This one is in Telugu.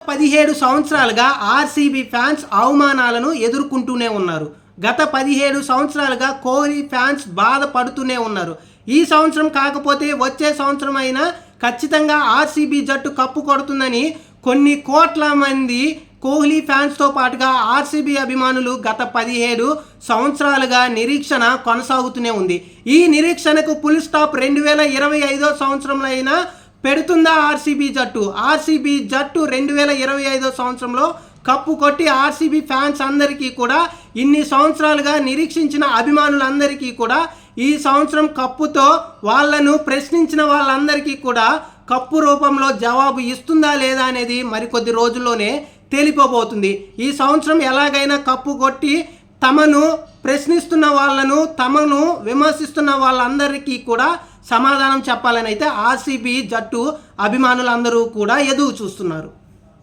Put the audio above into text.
17 సంవత్సరాలుగా ఆర్సీబీ ఫ్యాన్స్ అవమానాలను ఎదుర్కొంటూనే ఉన్నారు. గత 17 సంవత్సరాలుగా కోహ్లీ ఫ్యాన్స్ బాధపడుతూనే ఉన్నారు. ఈ సంవత్సరం కాకపోతే వచ్చే సంవత్సరం అయినా ఖచ్చితంగా ఆర్సీబీ జట్టు కప్పు కొడుతుందని కొన్ని కోట్ల మంది కోహ్లీ ఫ్యాన్స్తో పాటుగా ఆర్సీబీ అభిమానులు గత 17 సంవత్సరాలుగా నిరీక్షణ కొనసాగుతూనే ఉంది. ఈ నిరీక్షణకు ఫుల్ స్టాప్ 2025 సంవత్సరంలో అయినా పెడుతుందా ఆర్సీబీ జట్టు? ఆర్సీబీ జట్టు 2025 సంవత్సరంలో కప్పు కొట్టి ఆర్సీబీ ఫ్యాన్స్ అందరికీ కూడా, ఇన్ని సంవత్సరాలుగా నిరీక్షించిన అభిమానులందరికీ కూడా ఈ సంవత్సరం కప్పుతో వాళ్ళను ప్రశ్నించిన వాళ్ళందరికీ కూడా కప్పు రూపంలో జవాబు ఇస్తుందా లేదా అనేది మరికొద్ది రోజుల్లోనే తేలిపోబోతుంది. ఈ సంవత్సరం ఎలాగైనా కప్పు కొట్టి తమను ప్రశ్నిస్తున్న వాళ్ళను, తమను విమర్శిస్తున్న వాళ్ళందరికీ కూడా సమాధానం చెప్పాలని అయితే ఆర్సీబీ జట్టు అభిమానులందరూ కూడా ఎదురు చూస్తున్నారు.